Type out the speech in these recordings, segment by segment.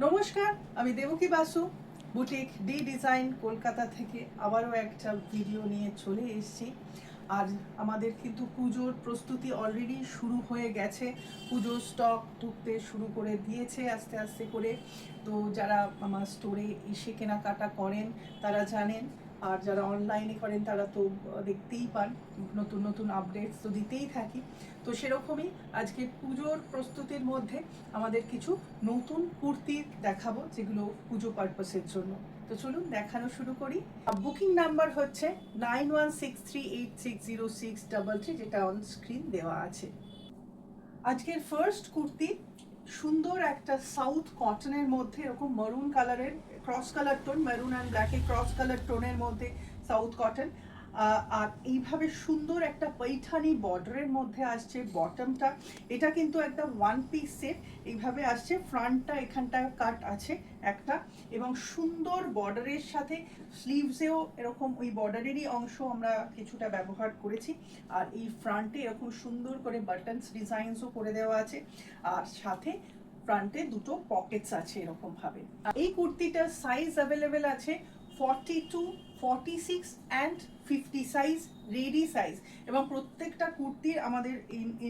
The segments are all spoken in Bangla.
নমস্কার, আমি Devaki Basu, boutique D design Kolkata থেকে আবারও একটা ভিডিও নিয়ে চলে এসেছি। আর আমাদের কিন্তু পুজোর প্রস্তুতি অলরেডি শুরু হয়ে গেছে। পুজোর স্টক ঢুকতে শুরু করে দিয়েছে আস্তে আস্তে করে। তো যারা আমার স্টোরে এসে কেনাকাটা করেন তারা জানেন, আর যারা অনলাইনে করেন তারা তো দেখতেই পান, নতুন নতুন আপডেটস তো দিতেই থাকি। তো সেরকমই আজকে পুজোর প্রস্তুতির মধ্যে আমাদের কিছু নতুন কুর্তি দেখাবো যেগুলো পুজো পারপাসের জন্য। তো চলুন দেখানো শুরু করি। বুকিং নাম্বার হচ্ছে 9163860633, যেটা অন স্ক্রিন দেওয়া আছে। আজকের ফার্স্ট কুর্তি সুন্দর একটা সাউথ কটনের মধ্যে এরকম মারুন কালারের cross colour tone, maroon and ব্ল্যাকে ক্রস কালার টোনের মধ্যে সাউথ কটন। আর এইভাবে সুন্দর একটা পৈঠানি বর্ডারের মধ্যে আসছে বটমটা। এটা কিন্তু একটা ওয়ান পিস সেট, এইভাবে আসছে। ফ্রন্টটা এখানটায় কাট আছে একটা, এবং সুন্দর বর্ডারের সাথে স্লিভসেও এরকম ওই বর্ডারেরই অংশ আমরা কিছুটা ব্যবহার করেছি। আর এই ফ্রন্টে এরকম সুন্দর করে বাটনস ডিজাইনসও করে দেওয়া আছে, আর সাথে ফ্রন্টে দুটো পকেটস আছে এরকম ভাবে। এই কুর্তিটার সাইজ অ্যাভেলেবেল আছে 42, 46 অ্যান্ড 50 সাইজ, রেডি সাইজ। এবং প্রত্যেকটা কুর্তির আমাদের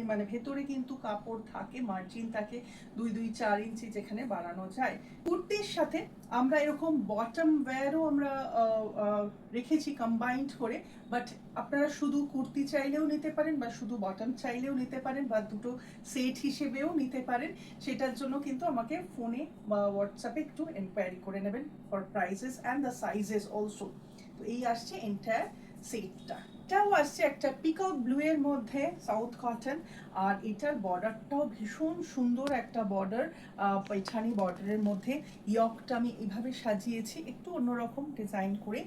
মানে ভেতরে কিন্তু কাপড় থাকে, মার্জিন থাকে 2-4 ইঞ্চি, যেখানে বাড়ানো যায়। কুর্তির সাথে আমরা এরকম বটম ওয়্যারও আমরা রেখেছি কম্বাইন্ড করে। বাট আপনারা শুধু কুর্তি চাইলেও নিতে পারেন, বা শুধু বটম চাইলেও নিতে পারেন, বা দুটো সেট হিসেবেও নিতে পারেন। সেটার জন্য কিন্তু আমাকে ফোনে বা হোয়াটসঅ্যাপে একটু এনকোয়ারি করে নেবেন for prices and the sizes also. তো এই আসছে এন্টায়ার সেটটা। এটাও আসছে একটা পিকক ব্লু এর মধ্যে সাউথ কটন, আর এটার বর্ডারটাও ভীষণ সুন্দর একটা বর্ডার, পৈঠানি বর্ডারের মধ্যে। ইয়কটা আমি এইভাবে সাজিয়েছি একটু অন্যরকম ডিজাইন করে।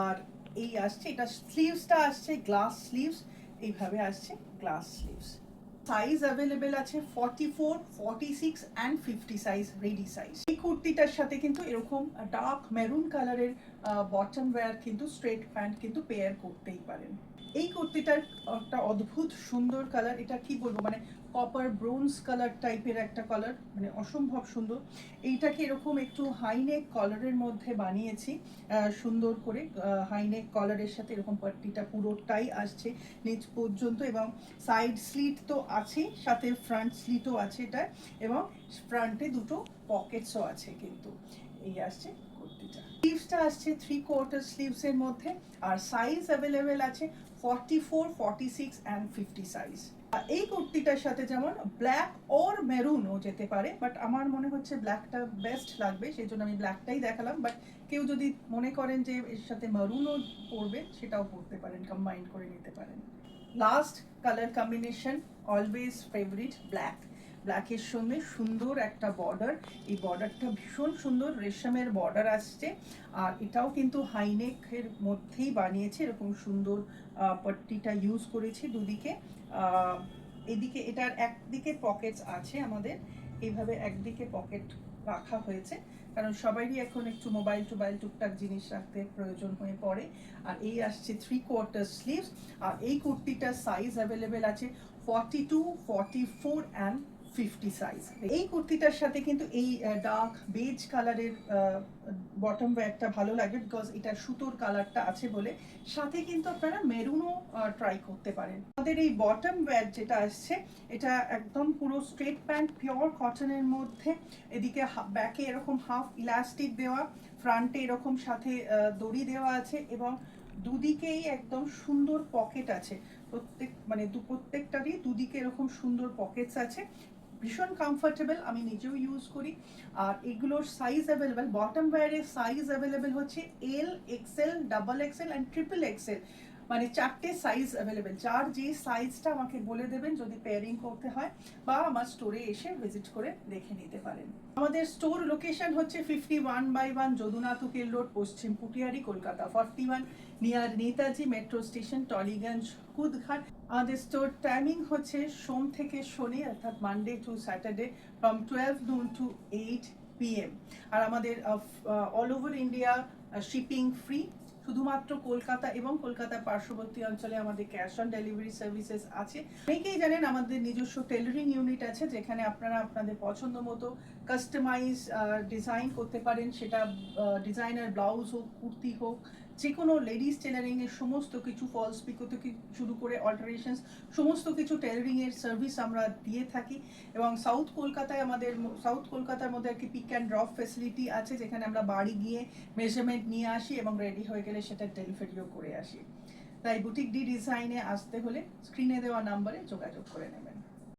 আর এই আসছে, এটা স্লিভসটা আসছে গ্লাস স্লিভস, এইভাবে আসছে গ্লাস স্লিভস। সাইজ অ্যাভেলেবেল আছে 44, 46 অ্যান্ড 50 সাইজ, রেডি সাইজ। এই কুর্তিটার সাথে কিন্তু এরকম ডার্ক মেরুন কালারের বটম ওয়্যার কিন্তু স্ট্রেট প্যান্ট কিন্তু পেয়ার করতেই পারেন। এই কুর্তিটার একটা অদ্ভুত সুন্দর কালার, এটা কি বলবো, মানে কপার ব্রোঞ্জ কালার টাইপের একটা কালার, মানে অসম্ভব সুন্দর। এইটাকে এরকম একটু হাইনেক কলারের মধ্যে বানিয়েছি সুন্দর করে। হাইনেক কলারের সাথে এরকম পাট্টিটা পুরোটাই আসছে নিচ পর্যন্ত, এবং সাইড স্লিট তো আছে, সাথে ফ্রন্ট স্লিটও আছে এটা, এবং ফ্রন্টে দুটো পকেটসও আছে কিন্তু। এই আসছে কুর্তিটা। স্লিভসটা আসছে 3/4 স্লিভস এর মধ্যে, আর সাইজ অ্যাভেলেবেল আছে 44, 46 অ্যান্ড 50 সাইজ। এই কুর্তিটার সাথে যেমন ব্ল্যাক ওর মেরুনও যেতে পারে, বাট আমার মনে হচ্ছে ব্ল্যাকটা বেস্ট লাগবে, সেই জন্য আমি ব্ল্যাকটাই দেখালাম। বাট কেউ যদি মনে করেন যে এর সাথে মেরুনও পরবে, সেটাও পরতে পারেন, কম্বাইন করে নিতে পারেন। Last colour combination always favourite, black. ব্ল্যাকের সঙ্গে সুন্দর একটা বর্ডার, এই বর্ডারটা ভীষণ সুন্দর, রেশমের বর্ডার আসছে। আর এটাও কিন্তু হাইনেকের মধ্যেই বানিয়েছে, এরকম সুন্দর পট্টিটা ইউজ করেছি দুদিকে। এদিকে এটার একদিকে পকেটস আছে আমাদের, এইভাবে একদিকে পকেট রাখা হয়েছে, কারণ সবারই এখন একটু মোবাইল টোবাইল টুকটাক জিনিস রাখতে প্রয়োজন হয়ে পড়ে। আর এই আসছে 3/4 স্লিভস। আর এই কুর্তিটার সাইজ অ্যাভেলেবেল আছে 42, 44 অ্যান্ড 50 সাইজ। এই কুর্তিটার সাথে কিন্তু এই ডার্ক বেজ কালারের বটম ওয়্যারটা ভালো লাগে, বিকজ এটা সুতোর কালারটা আছে বলে। সাথে কিন্তু আপনারা মেরুনও ট্রাই করতে পারেন। আমাদের এই বটম ওয়্যার যেটা আসছে, এটা একদম পুরো স্ট্রেট প্যান্ট পিওর কটনের মধ্যে। এদিকে ব্যাকে এরকম হাফ ইলাস্টিক দেওয়া, ফ্রন্টে এরকম সাথে দড়ি দেওয়া আছে, এবং দুদিকেই একদম সুন্দর পকেট আছে। প্রত্যেকটারই দুদিকে এরকম সুন্দর পকেটস আছে, ভীষণ কমফোর্টেবল, আমি নিজেও ইউজ করি। আর এগুলোর সাইজ অ্যাভেলেবেল, বটম ওয়্যারের সাইজ অ্যাভেলেবেল হচ্ছে L, XL, double XL and triple XL, মানে 4টে সাইজ অ্যাভেলেবেল। যার যে সাইজটা আমাকে বলে দেবেন যদি পেয়ারিং করতে হয়, বা আমার স্টোরে এসে ভিজিট করে দেখে নিতে পারেন। আমাদের স্টোর লোকেশন হচ্ছে 51/1 Jadunath Ukil road, Paschim Putiari, Kolkata. 41 near Netaji metro station, Tollygunge, Kudghat. আমাদের স্টোর টাইমিং হচ্ছে সোম থেকে শনি, অর্থাৎ Monday to Saturday, from 12 noon to 8 PM। আর আমাদের all over India shipping free, শুধুমাত্র কলকাতা এবং কলকাতার পার্শ্ববর্তী অঞ্চলে আমাদের ক্যাশ অন ডেলিভারি সার্ভিসেস আছে। অনেকেই জানেন আমাদের নিজস্ব টেলারিং ইউনিট আছে, যেখানে আপনারা আপনাদের পছন্দ মতো কাস্টমাইজ ডিজাইন করতে পারেন, সেটা ডিজাইনার ব্লাউজ হোক, কুর্তি হোক, যে কোনো লেডিস টেলারিংয়ের সমস্ত কিছু, ফলস পিকো থেকে শুরু করে অল্টারেশনস সমস্ত কিছু টেলারিংয়ের সার্ভিস আমরা দিয়ে থাকি। এবং সাউথ কলকাতার মধ্যে আর কি পিক অ্যান্ড ড্রপ ফেসিলিটি আছে, যেখানে আমরা বাড়ি গিয়ে মেজারমেন্ট নিয়ে আসি এবং রেডি হয়ে গেলে সেটা ডেলিভারিও করে আসি। তাই বুটিক ডি ডিজাইনে আসতে হলে স্ক্রিনে দেওয়া নাম্বারে যোগাযোগ করে নেবেন।